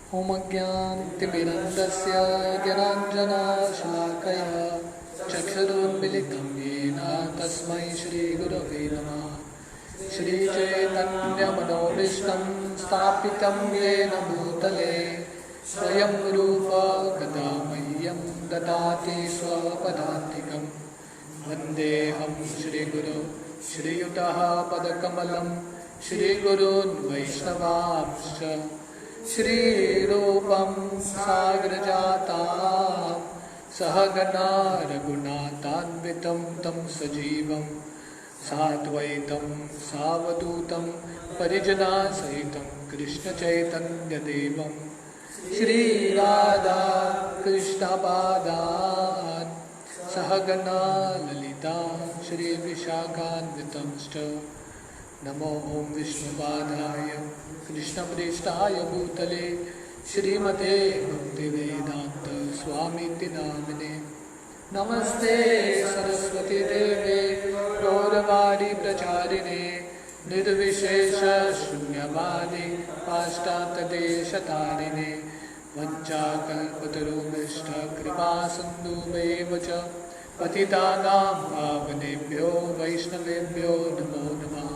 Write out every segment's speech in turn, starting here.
ॐ अज्ञानतिमिरन्दस्य ज्ञानाञ्जनशलाकया चक्षुरुन्मिलितं येन तस्मै श्रीगुरवे नमः। श्रीचैतन्यमनोभीष्टं स्थापितं येन भूतले स्वयं रूप कदा मह्यं ददाति स्वपदान्तिकं। वन्देऽहं श्रीगुरो श्रीयुतः पदकमलं श्रीगुरून् वैष्णवांश्च श्रीरूपं साग्रजातां सहगना रघुनाथान्वितं तं सजीवं साद्वैतं सावधूतं परिजनसहितं कृष्णचैतन्यदेवं श्रीराधा कृष्णपादान् सहगना ललिता श्रीविशाखान्वितंश्च। नमो ओं विष्णुपादाय कृष्णप्रेष्ठाय भूतले श्रीमते भक्तिवेदांत स्वामीति नामिने। नमस्ते सरस्वती देवे गौरवाणी प्रचारिणे निर्विशेष शून्यवादी पाश्चात्यदेशतारिणे वञ्चाकल्पतरुभ्यश्च कृपा सिन्धुभ्येव च पतितानां पावनेभ्यो वैष्णवेभ्यो नमो नमः।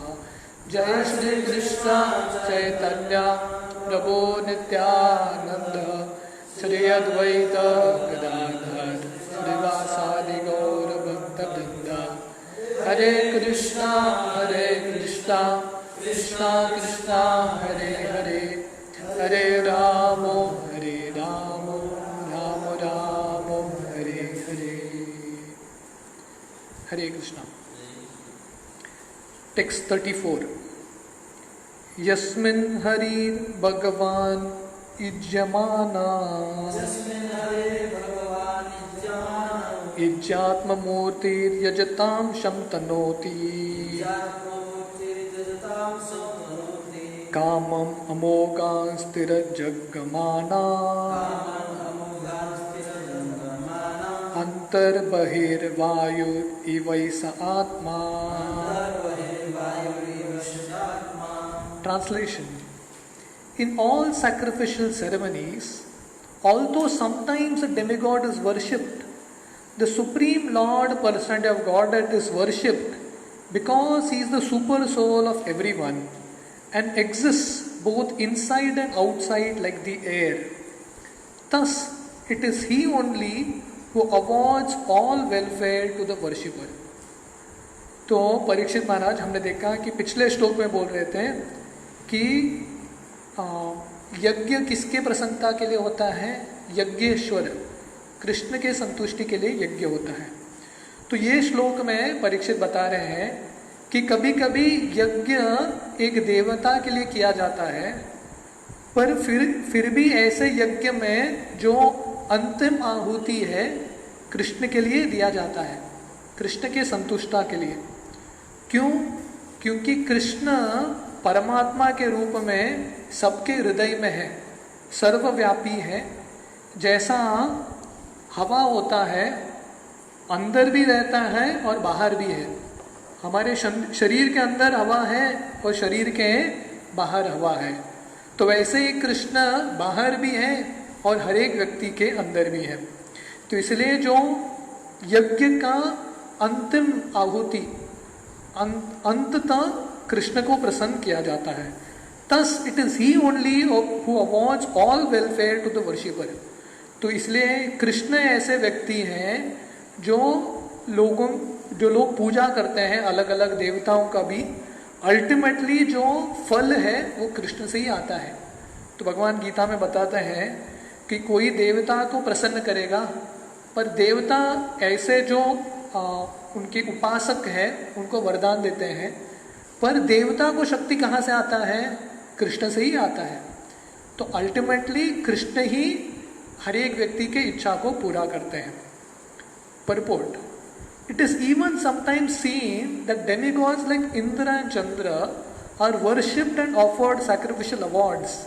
जय श्री कृष्ण चैतन्य प्रभु नित्यानंद श्री अद्वैत गदाधर श्रीवासादि गौर भक्तवृंद। हरे कृष्णा कृष्णा कृष्णा हरे हरे, हरे राम राम राम हरे हरे। हरे कृष्णा। टेक्स्ट 34। यस्मिन् हरिर् भगवान् युज्यमाना युज्यात्ममूर्तिर्यजतां शमतनोति कामम् अमोघान् स्थिरजग्गमाना अंतर्बहिर्वायुरिवैष आत्मा। Translation. In all sacrificial ceremonies, although sometimes a demigod is worshipped, the Supreme Lord Personality of Godhead is worshipped because He is the super soul of everyone and exists both inside and outside like the air. Thus, it is He only who awards all welfare to the worshipper. तो परीक्षित महाराज, हमने देखा कि पिछले श्लोक में बोल रहे थे कि यज्ञ किसके प्रसन्नता के लिए होता है? यज्ञेश्वर कृष्ण के संतुष्टि के लिए यज्ञ होता है। तो ये श्लोक में परीक्षित बता रहे हैं कि कभी कभी यज्ञ एक देवता के लिए किया जाता है, पर फिर भी ऐसे यज्ञ में जो अंतिम आहुति है कृष्ण के लिए दिया जाता है, कृष्ण के संतुष्टता के लिए। क्यों? क्योंकि कृष्ण परमात्मा के रूप में सबके हृदय में है, सर्वव्यापी है। जैसा हवा होता है, अंदर भी रहता है और बाहर भी है। हमारे शरीर के अंदर हवा है और शरीर के बाहर हवा है, तो वैसे ही कृष्ण बाहर भी है और हर एक व्यक्ति के अंदर भी है। तो इसलिए जो यज्ञ का अंतिम आहुति अंततः कृष्ण को प्रसन्न किया जाता है। Thus it is He only who awards all welfare to the worshipper. तो इसलिए कृष्ण ऐसे व्यक्ति हैं जो लोग पूजा करते हैं अलग अलग देवताओं का भी, अल्टीमेटली जो फल है वो कृष्ण से ही आता है। तो भगवान गीता में बताते हैं कि कोई देवता को प्रसन्न करेगा, पर देवता ऐसे जो उनके उपासक हैं उनको वरदान देते हैं, पर देवता को शक्ति कहाँ से आता है? कृष्ण से ही आता है। तो अल्टीमेटली कृष्ण ही हर एक व्यक्ति के इच्छा को पूरा करते हैं। Purport. It is even sometimes seen that demigods like Indra and Chandra are worshipped and offered sacrificial awards.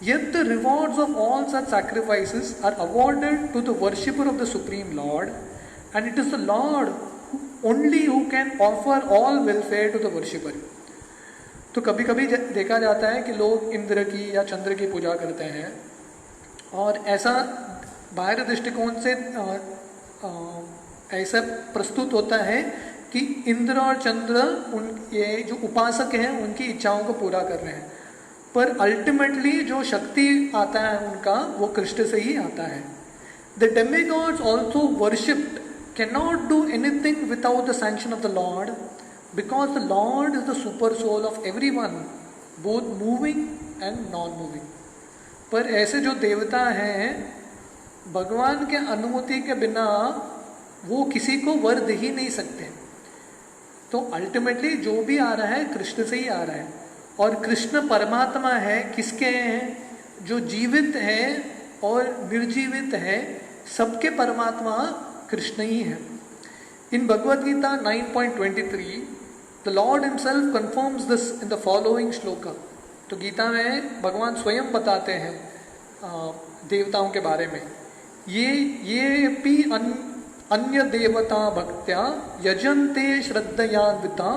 Yet the rewards of all such sacrifices are awarded to the worshipper of the Supreme Lord, and it is the Lord only who can offer all welfare to the worshipper. तो कभी कभी देखा जाता है कि लोग इंद्र की या चंद्र की पूजा करते हैं, और ऐसा बाहरी दृष्टिकोण से ऐसा प्रस्तुत होता है कि इंद्र और चंद्र उन ये जो उपासक हैं उनकी इच्छाओं को पूरा कर रहे हैं, पर अल्टीमेटली जो शक्ति आता है उनका वो कृष्ण से ही आता है। The demigods also worshipped can not do anything without the sanction of the lord, because the lord is the super soul of every one, both moving and non moving. पर ऐसे जो देवता हैं भगवान के अनुमति के बिना वो किसी को वर दे ही नहीं सकते। तो अल्टीमेटली जो भी आ रहा है कृष्ण से ही आ रहा है, और कृष्ण परमात्मा है किसके हैं? जो जीवित है और निर्जीवित है, सबके परमात्मा कृष्ण ही है। In Bhagavad Gita 9.23 the lord himself confirms this in the following shloka. तो गीता में भगवान स्वयं बताते हैं देवताओं के बारे में, ये भी अन्य देवता भक्त्या यजन्ते श्रद्धयान्विता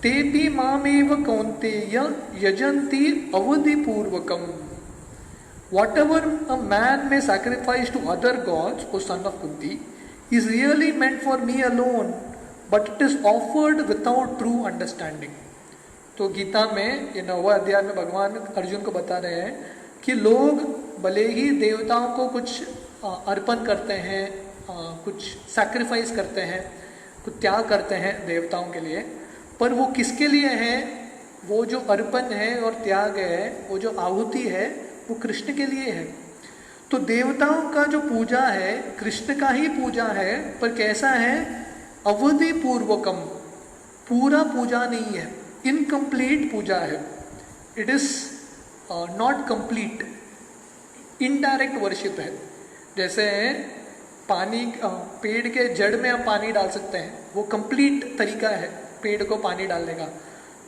ते भी मामेव कौन्तेय यजन्ति अवधि पूर्वकम। Whatever a man may sacrifice to other gods, O son of Kunti, is really meant for me alone, but it is offered without true understanding. तो गीता में ये 9वां अध्याय में भगवान अर्जुन को बता रहे हैं कि लोग भले ही देवताओं को कुछ अर्पण करते हैं, कुछ सैक्रिफाइस करते हैं, कुछ त्याग करते हैं देवताओं के लिए, पर वो किसके लिए है? वो जो अर्पण है और त्याग है, वो जो आहुति है, वो कृष्ण के लिए है। तो देवताओं का जो पूजा है कृष्ण का ही पूजा है, पर कैसा है? अवधि पूर्वकम, पूरा पूजा नहीं है, इनकम्प्लीट पूजा है। It is not complete, indirect worship है। जैसे पानी, पेड़ के जड़ में आप पानी डाल सकते हैं, वो कंप्लीट तरीका है पेड़ को पानी डालने का।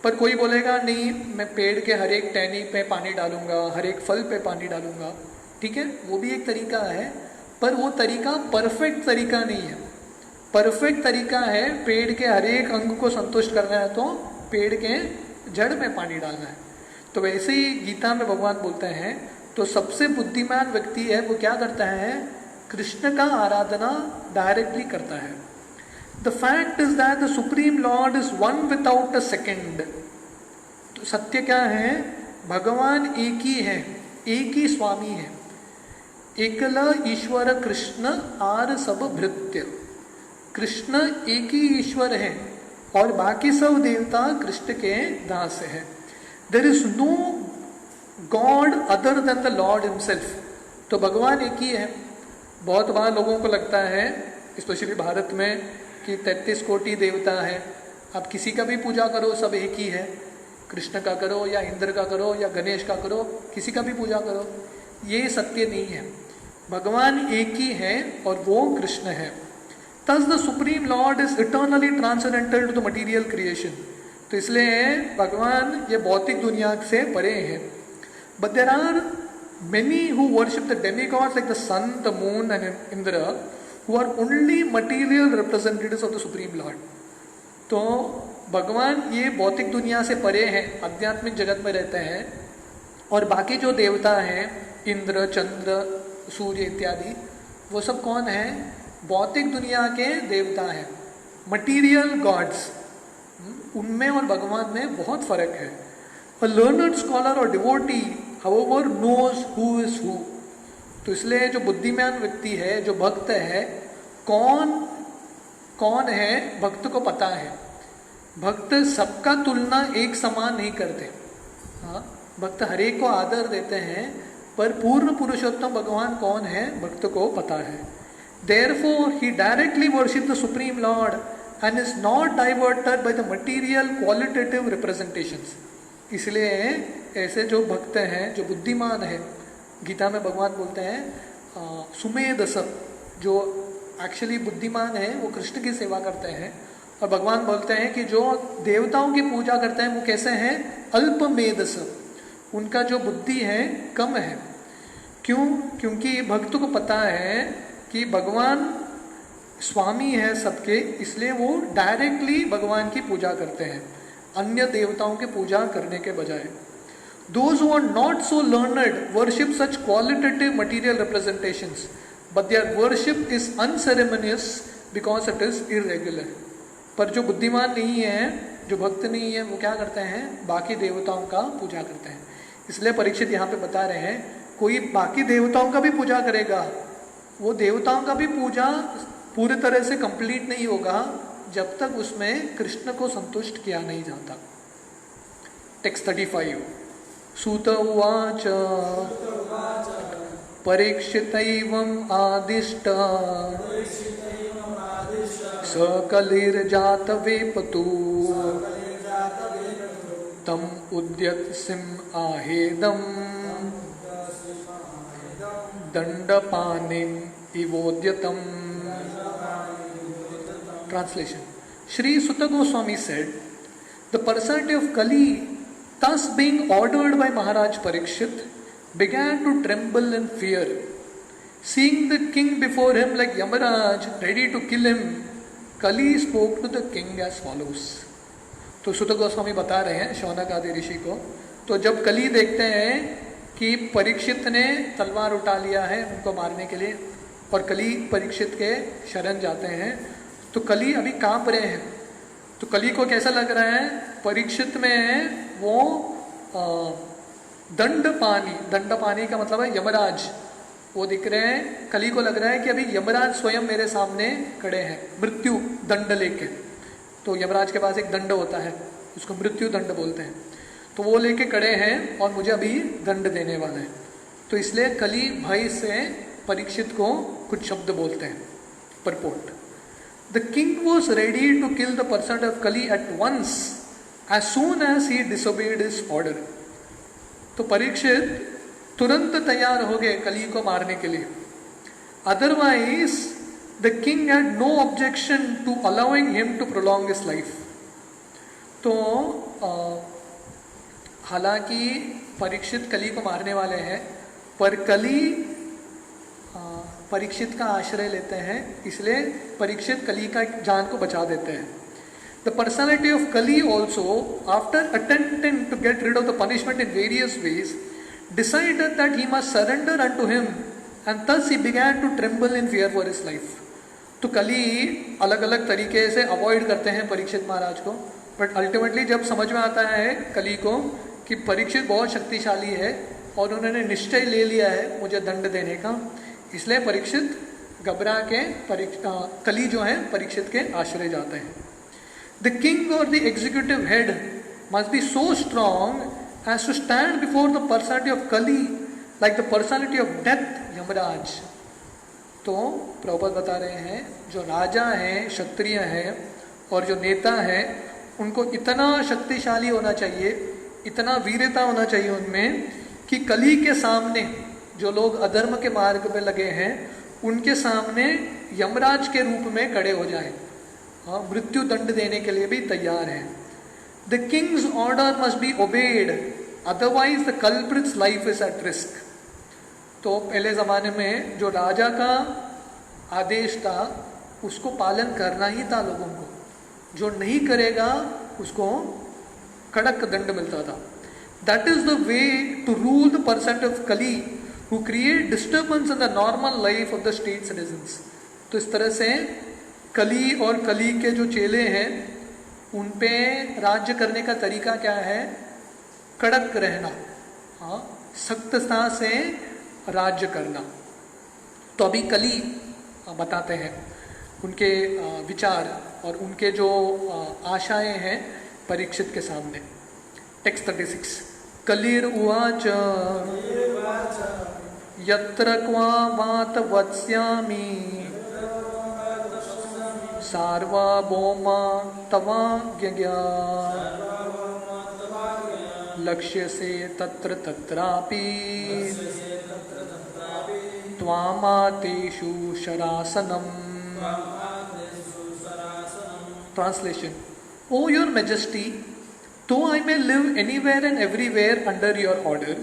पर कोई बोलेगा नहीं, मैं पेड़ के हर एक टहनी पे पानी डालूंगा, हर एक फल पे पानी डालूंगा, ठीक है, वो भी एक तरीका है, पर वो तरीका परफेक्ट तरीका नहीं है। परफेक्ट तरीका है पेड़ के हर एक अंग को संतुष्ट करना है तो पेड़ के जड़ में पानी डालना है। तो वैसे ही गीता में भगवान बोलते हैं, तो सबसे बुद्धिमान व्यक्ति है वो क्या करता है? कृष्ण का आराधना डायरेक्टली करता है। The fact is that the supreme Lord is one without a second. तो सत्य क्या है? भगवान एक ही है, एक ही स्वामी है। एकल ईश्वर कृष्ण आर सब भृत्य। कृष्ण एक ही ईश्वर है और बाकी सब देवता कृष्ण के दास है। There is no god other than the lord himself. तो भगवान एक ही है। बहुत बार लोगों को लगता है, स्पेशली भारत में, कि 33 कोटि देवता है, आप किसी का भी पूजा करो सब एक ही है। कृष्ण का करो या इंद्र का करो या गणेश का करो, किसी का भी पूजा करो, ये सत्य नहीं है। भगवान एक ही है और वो कृष्ण है। Thus the supreme Lord is eternally transcendental to the material creation. तो इसलिए भगवान ये भौतिक दुनिया से परे है। But there are many who worship the demigods like the sun, the moon and Indra, who are only material representatives of the supreme Lord. तो भगवान ये भौतिक दुनिया से परे हैं, आध्यात्मिक जगत में रहते हैं, और बाकी जो देवता हैं, इंद्र, चंद्र, सूर्य इत्यादि, वो सब कौन है? भौतिक दुनिया के देवता हैं, मटीरियल गॉड्स। उनमें और भगवान में बहुत फर्क है। A learned scholar or devotee, however, knows who is who. तो इसलिए जो बुद्धिमान व्यक्ति है, जो भक्त है, कौन है भक्त को पता है। भक्त सबका तुलना एक समान नहीं करते। हाँ, भक्त हर एक को आदर देते हैं, पर पूर्ण पुरुषोत्तम भगवान कौन है भक्त को पता है। Therefore, he directly worships the Supreme Lord and is not diverted by the material qualitative representations. इसलिए ऐसे जो भक्त हैं, जो बुद्धिमान है, गीता में भगवान बोलते हैं सुमेधस, जो एक्चुअली बुद्धिमान है वो कृष्ण की सेवा करते हैं। और भगवान बोलते हैं कि जो देवताओं की पूजा करते हैं वो कैसे हैं? अल्पमेधस, उनका जो बुद्धि है कम है। क्यों? क्योंकि भक्त को पता है कि भगवान स्वामी है सबके, इसलिए वो डायरेक्टली भगवान की पूजा करते हैं अन्य देवताओं की पूजा करने के बजाय। Those who are not so learned worship such qualitative material representations, but their worship is unceremonious because it is irregular. पर जो बुद्धिमान नहीं है, जो भक्त नहीं है, वो क्या करते हैं? बाकी देवताओं का पूजा करते हैं. इसलिए परीक्षित यहाँ पे बता रहे हैं, कोई बाकी देवताओं का भी पूजा करेगा, वो देवताओं का भी पूजा पूरी तरह से कंप्लीट नहीं होगा जब तक उसमें कृष्ण को संतुष्ट किया नहीं जाता. टेक्स्ट 35. सूत उवाच परीक्षितैवम् आदिष्ट सकलिर्जातवेपतु तम उद्यत्सिम् आहेदम् दंडपानिम् इवोद्यतम्. Translation. Sri Sutta Goswami said, the personality of Kali, thus being ordered by Maharaj Parikshit, began to tremble in fear. Seeing the king before him like Yamaraj, ready to kill him, Kali spoke to the king as follows. तो सुत गोस्वामी बता रहे हैं शौनक आदि ऋषि को, तो जब कली देखते हैं कि परीक्षित ने तलवार उठा लिया है उनको मारने के लिए, और कली परीक्षित के शरण जाते हैं, तो कली अभी कांप रहे हैं. तो कली को कैसा लग रहा है? परीक्षित में वो दंडपानी का मतलब है यमराज, वो दिख रहे हैं. कली को लग रहा है कि अभी यमराज स्वयं मेरे सामने खड़े हैं, मृत्यु दंड लेके. तो यमराज के पास एक दंड होता है, उसको मृत्यु दंड बोलते हैं. तो वो लेके खड़े हैं और मुझे अभी दंड देने वाला है. तो इसलिए कली भय से परीक्षित को कुछ शब्द बोलते हैं. Purport. The king was ready to kill the person of Kali at once as soon as he disobeyed his order. तो परीक्षित तुरंत तैयार हो गए कली को मारने के लिए. Otherwise, the king had no objection to allowing him to prolong his life. तो हालांकि परीक्षित कली को मारने वाले हैं, पर कली परीक्षित का आश्रय लेते हैं, इसलिए परीक्षित कली का जान को बचा देते हैं. The personality of Kali also, after attempting to get rid of the punishment in various ways, decided that he must surrender unto him and thus he began to tremble in fear for his life. तो कली अलग अलग तरीके से avoid करते हैं परीक्षित महाराज को, but ultimately जब समझ में आता है कली को कि परीक्षित बहुत शक्तिशाली है और उन्होंने निश्चय ले लिया है मुझे दंड देने का, इसलिए परीक्षित घबरा के कली जो है परीक्षित के आश्रय जाते हैं. द किंग और the executive head must be so strong as to stand before the personality of Kali like the personality of death Yamraj. तो प्रभुपाद बता रहे हैं जो राजा हैं, क्षत्रिय हैं और जो नेता हैं, उनको इतना शक्तिशाली होना चाहिए, इतना वीरता होना चाहिए उनमें कि कली के सामने जो लोग अधर्म के मार्ग पे लगे हैं उनके सामने यमराज के रूप में खड़े हो जाएं, मृत्यु दंड देने के लिए भी तैयार हैं. The king's order must be obeyed, otherwise the culprit's life is at risk. तो पहले ज़माने में जो राजा का आदेश था उसको पालन करना ही था लोगों को, जो नहीं करेगा उसको कड़क दंड मिलता था. That is the way to rule the person of Kali who create disturbance in the normal life of the state citizens. तो इस तरह से कली और कली के जो चेले हैं उन पे राज्य करने का तरीका क्या है? कड़क रहना, सख्तता से राज्य करना. तो अभी कली बताते हैं उनके विचार और उनके जो आशाएं हैं परीक्षित के सामने. टेक्स्ट 36. कलिर उवाच यत्र क्वा वात वत्स्यामि सार्वभौमा तवाज्ञया लक्ष्य से तत्र तत्रापि त्वामातेषु शरासनम. Translation. O your majesty, though I may live anywhere and everywhere under your order,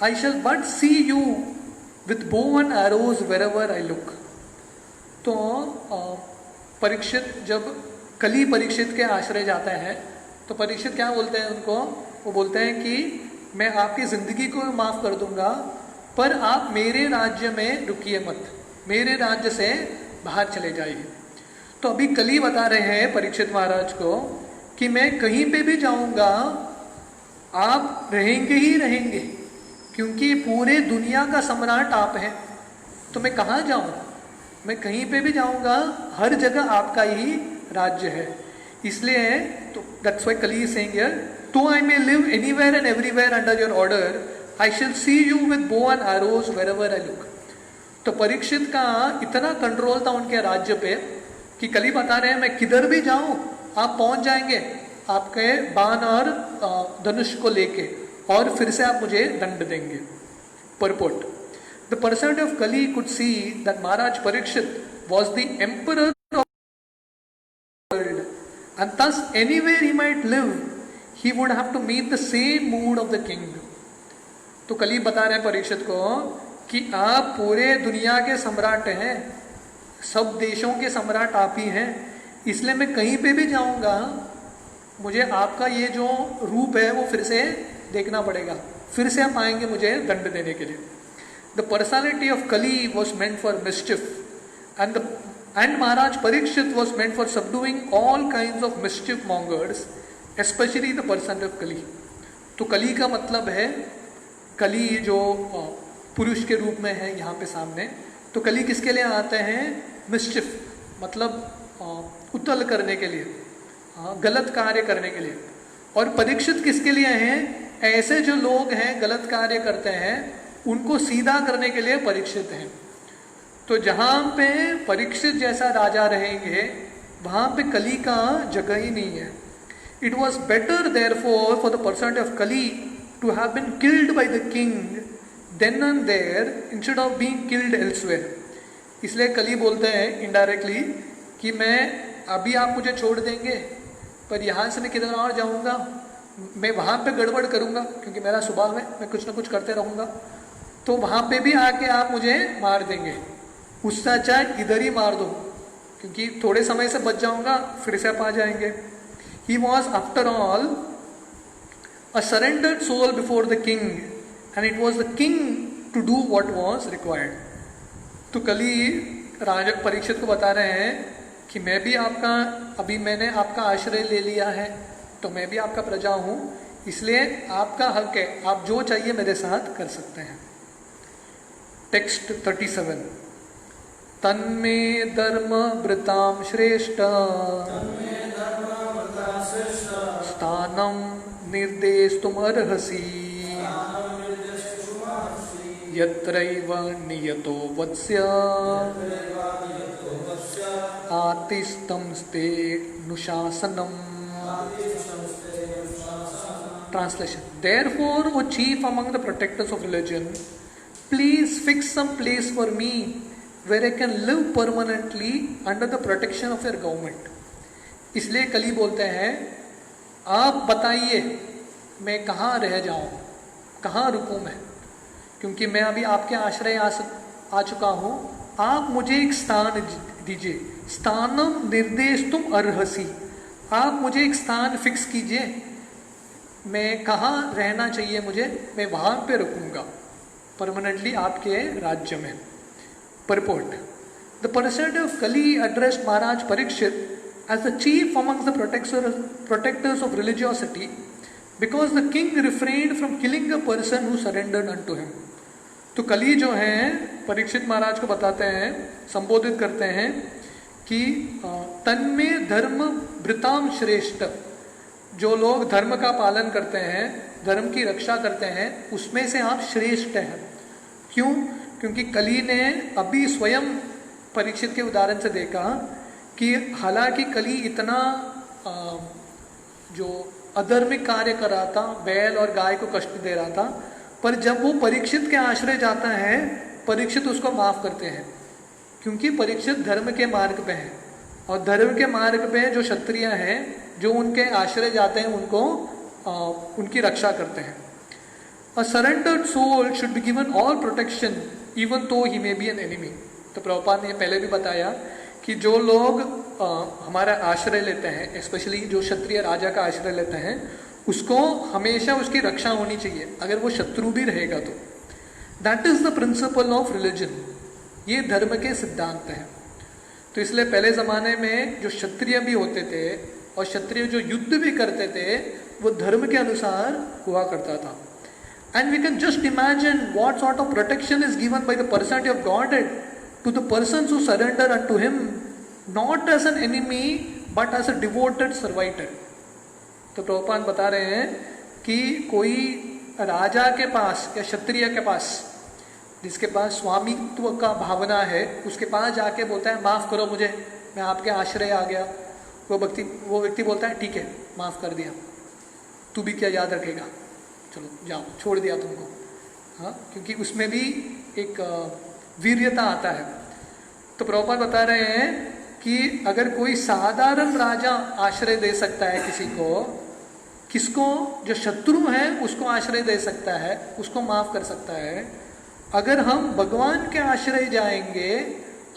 I shall but see you with bow and arrows wherever I look. तो परीक्षित जब कली परीक्षित के आश्रय जाता है तो परीक्षित क्या बोलते हैं उनको? वो बोलते हैं कि मैं आपकी ज़िंदगी को माफ़ कर दूंगा, पर आप मेरे राज्य में रुकिए मत, मेरे राज्य से बाहर चले जाइए। तो अभी कली बता रहे हैं परीक्षित महाराज को कि मैं कहीं पे भी जाऊंगा आप रहेंगे ही रहेंगे, क्योंकि पूरे दुनिया का सम्राट आप हैं। तो मैं कहाँ जाऊँ, मैं कहीं पे भी जाऊंगा, हर जगह आपका ही राज्य है। इसलिए तो that's why Kali is saying here, तो I may live anywhere and everywhere under your order, I shall see you with bow and arrows wherever I look. तो परीक्षित का इतना कंट्रोल था उनके राज्य पे कि कली बता रहे हैं मैं किधर भी जाऊं आप पहुंच जाएंगे आपके बाण और धनुष को लेके, और फिर से आप मुझे दंड देंगे। परपोर्ट, द पर्सन ऑफ कली could see that Maharaj Parikshit was the emperor of the world, and thus anywhere he might live he would have to meet the same mood of the king। तो कली बता रहे हैं परीक्षित को कि आप पूरे दुनिया के सम्राट हैं, सब देशों के सम्राट आप ही हैं, इसलिए मैं कहीं पे भी जाऊंगा मुझे आपका ये जो रूप है वो फिर से देखना पड़ेगा, फिर से आप आएंगे मुझे दंड देने के लिए। The personality of Kali was meant for mischief and Maharaj Parikshit was meant for subduing all kinds of mischief mongers, especially the person of Kali. तो कली का मतलब है, कली जो पुरुष के रूप में है यहाँ पे सामने, तो कली किसके लिए आते हैं, मिस्चिफ मतलब उतल करने के लिए, गलत कार्य करने के लिए। और परीक्षित किसके लिए हैं, ऐसे जो लोग हैं गलत कार्य करते हैं उनको सीधा करने के लिए परीक्षित हैं। तो जहाँ पे परीक्षित जैसा राजा रहेंगे वहाँ पे कली का जगह ही नहीं है। It was better therefore for the person of Kali to have been killed by the king then and there instead of being killed elsewhere. इसलिए कली बोलते हैं इनडायरेक्टली कि मैं अभी आप मुझे छोड़ देंगे, पर यहाँ से मैं किधर और जाऊँगा, मैं वहाँ पे गड़बड़ करूँगा क्योंकि मेरा स्वभाव है, मैं कुछ ना कुछ करते रहूँगा, तो वहाँ पे भी आके आप मुझे मार देंगे। उससे अच्छा इधर ही मार दो क्योंकि थोड़े समय से बच जाऊँगा, फिर से आप आ जाएंगे। He was after all a surrendered soul before the king and it was the king to do what was required. तो कली राजा परीक्षित को बता रहे हैं कि मैं भी आपका, अभी मैंने आपका आश्रय ले लिया है तो मैं भी आपका प्रजा हूँ, इसलिए आपका हक है, आप जो चाहिए मेरे साथ कर सकते हैं। टेक्स्ट 37, तन्मे धर्म वृताम श्रेष्ठ स्थानम निर्देशतुम अर्हसि यत्रैव नियतो वत्स्य आतिष्ठं स्ते नुशासनम। Translation: Therefore, O chief among the protectors of religion, please fix some place for me where I can live permanently under the protection of your government। इसलिए कली बोलते हैं आप बताइए मैं कहाँ रह जाऊँ, कहाँ रुकूँ मैं, क्योंकि मैं अभी आपके आश्रय आ चुका हूँ, आप मुझे एक स्थान दीजिए। स्थानम निर्देश तुम अर्हसी, आप मुझे एक स्थान फिक्स कीजिए, मैं कहाँ रहना चाहिए मुझे, मैं वहाँ पे रुकूंगा परमानेंटली आपके राज्य में। परपोर्ट, द पर्सन ऑफ कली addressed Maharaj Parikshit as the chief amongst the protectors of religiosity because the king refrained from killing a person who surrendered unto him। तो कली जो हैं परीक्षित महाराज को बताते हैं, संबोधित करते हैं कि तन्मे धर्म वृताम श्रेष्ठ, जो लोग धर्म का पालन करते हैं, धर्म की रक्षा करते हैं, उसमें से आप श्रेष्ठ हैं। क्यों? क्योंकि कली ने अभी स्वयं परीक्षित के उदाहरण से देखा कि हालांकि कली इतना जो अधर्मिक कार्य कर रहा था, बैल और गाय को कष्ट दे रहा था, पर जब वो परीक्षित के आश्रय जाता है परीक्षित उसको माफ करते हैं, क्योंकि परीक्षित धर्म के मार्ग पे हैं, और धर्म के मार्ग पे जो क्षत्रिय हैं जो उनके आश्रय जाते हैं उनको उनकी रक्षा करते हैं। A surrendered soul should be given all protection even though he may be an enemy. तो प्रभुपाद ने पहले भी बताया कि जो लोग हमारा आश्रय लेते हैं, स्पेशली जो क्षत्रिय राजा का आश्रय लेते हैं, उसको हमेशा उसकी रक्षा होनी चाहिए, अगर वो शत्रु भी रहेगा तो। That is the principle of religion, ये धर्म के सिद्धांत हैं। तो इसलिए पहले ज़माने में जो क्षत्रिय भी होते थे और क्षत्रिय जो युद्ध भी करते थे, वो धर्म के अनुसार हुआ करता था। And we can just imagine what sort of protection is given by the personality of God to the persons who surrender unto him, not as an enemy but as a devoted servitor. तो प्रभुपाद बता रहे हैं कि कोई राजा के पास या क्षत्रिय के पास, जिसके पास स्वामित्व का भावना है, उसके पास जाके बोलता है माफ़ करो मुझे, मैं आपके आश्रय आ गया, वो व्यक्ति बोलता है ठीक है माफ़ कर दिया, तू भी क्या याद रखेगा, चलो जाओ, छोड़ दिया तुमको। हाँ, क्योंकि उसमें भी एक वीर्यता आता है। तो प्रभुपाद बता रहे हैं कि अगर कोई साधारण राजा आश्रय दे सकता है किसी को, किसको, जो शत्रु है उसको आश्रय दे सकता है, उसको माफ़ कर सकता है, अगर हम भगवान के आश्रय जाएंगे,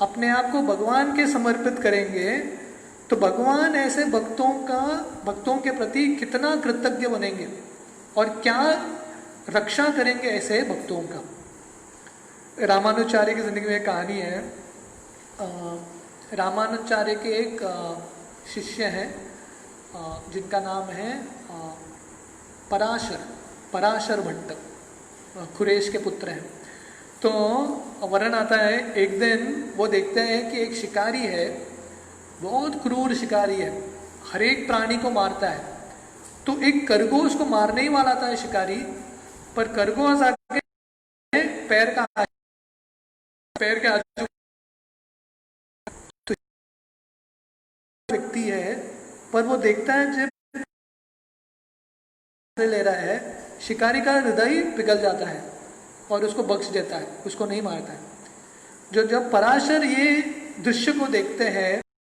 अपने आप को भगवान के समर्पित करेंगे, तो भगवान ऐसे भक्तों के प्रति कितना कृतज्ञ बनेंगे और क्या रक्षा करेंगे ऐसे भक्तों का। रामानुचार्य की जिंदगी में एक कहानी है। रामानुचार्य के एक शिष्य हैं जिनका नाम है पराशर भट्ट, खुरेश के पुत्र हैं। तो वर्णन आता है, एक दिन वो देखते हैं कि एक शिकारी है, बहुत क्रूर शिकारी है, हर एक प्राणी को मारता है। तो एक खरगोश को मारने ही वाला था शिकारी, पर खरगोश आके पैर के आजू तो व्यक्ति है, पर वो देखता है जब ले रहा है, शिकारी का हृदय पिघल जाता है और उसको बख्श देता है, उसको नहीं मारता है। जब पराशर ये दृश्य को देखते हैं